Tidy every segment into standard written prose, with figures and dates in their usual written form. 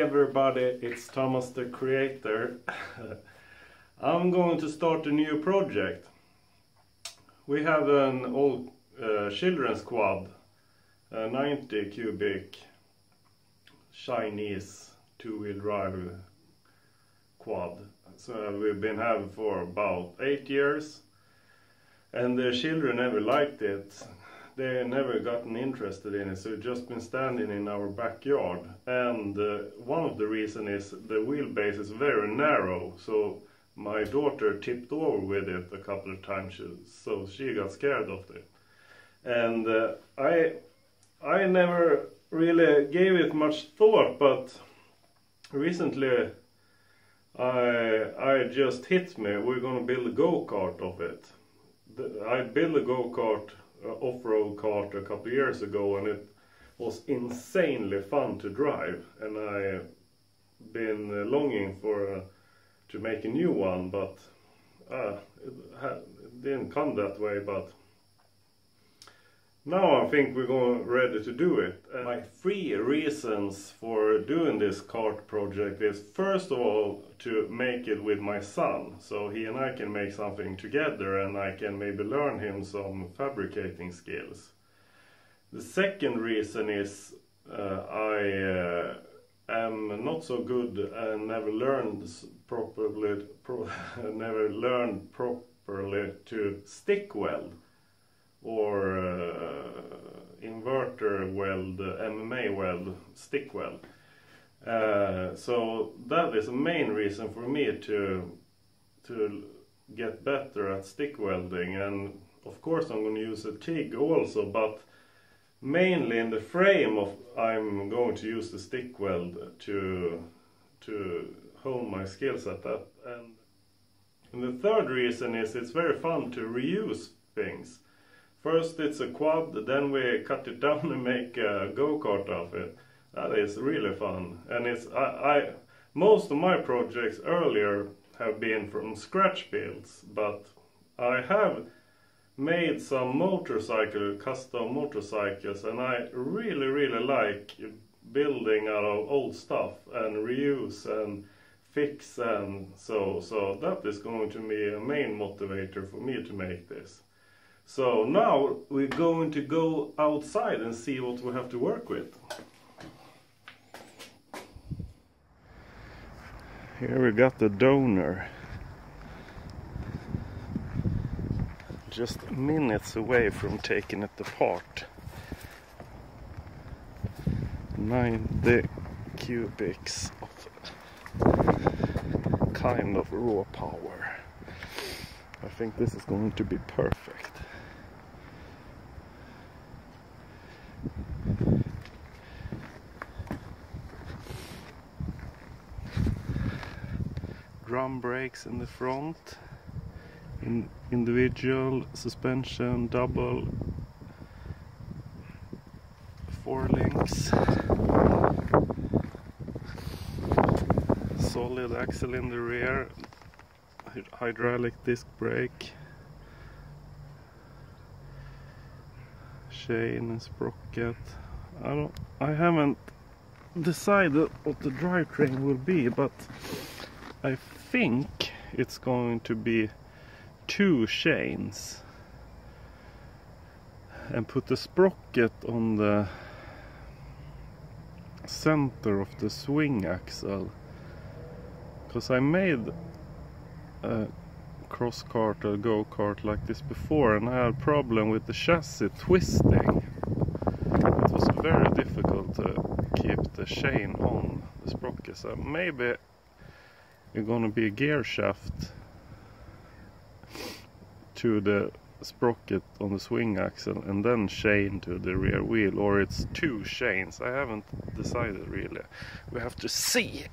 Everybody, it's Tomas the creator. I'm going to start a new project. We have an old children's quad, a 90 cubic Chinese two-wheel drive quad. So we've been having for about 8 years, and the children never liked it. They never gotten interested in it, so it's just been standing in our backyard. And one of the reasons is the wheelbase is very narrow, so my daughter tipped over with it a couple of times, so she got scared of it. And I never really gave it much thought, but recently I just hit me. We're gonna build a go-kart of it. I built a go-kart, off-road kart, a couple of years ago, and it was insanely fun to drive. And I've been longing for to make a new one, but it didn't come that way. But now I think we're ready to do it. And my 3 reasons for doing this kart project is, first of all, to make it with my son, so he and I can make something together, and I can maybe learn him some fabricating skills. The second reason is I am not so good and never learned properly to stick weld or inverter weld, MMA weld, stick weld. So that is the main reason for me to get better at stick welding. And of course I'm going to use a TIG also, but mainly in the frame I'm going to use the stick weld to hone my skills at that. And the third reason is it's very fun to reuse things. First it's a quad, then we cut it down and make a go-kart of it. That is really fun. And it's most of my projects earlier have been from scratch builds, but I have made some custom motorcycles, and I really like building out of old stuff and reuse and fix, and so that is going to be a main motivator for me to make this. So now we're going to go outside and see what we have to work with. Here we got the donor. Just minutes away from taking it apart. 90 cubics of kind of raw power. I think this is going to be perfect. Drum brakes in the front, individual suspension, double 4 links, solid axle in the rear, hydraulic disc brake, chain and sprocket. I haven't decided what the drivetrain will be, but I think it's going to be 2 chains, and put the sprocket on the center of the swing axle, because I made a cross kart or go-kart like this before, and I had a problem with the chassis twisting. It was very difficult to keep the chain on the sprocket, so maybe it's gonna be a gear shaft to the sprocket on the swing axle and then chain to the rear wheel, or it's 2 chains. I haven't decided really. We have to see.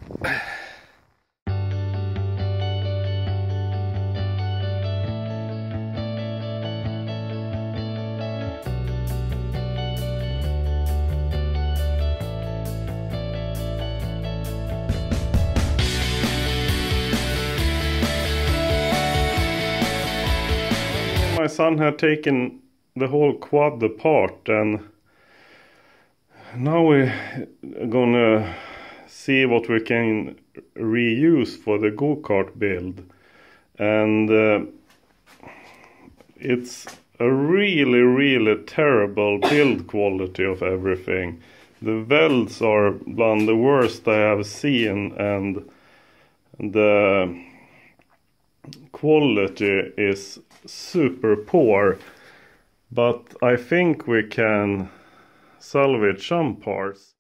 My son had taken the whole quad apart, and now we're gonna see what we can reuse for the Gocart build. And it's a really, really terrible build quality of everything. The welds are one of the worst I have seen, and the quality is super poor. But I think we can salvage some parts.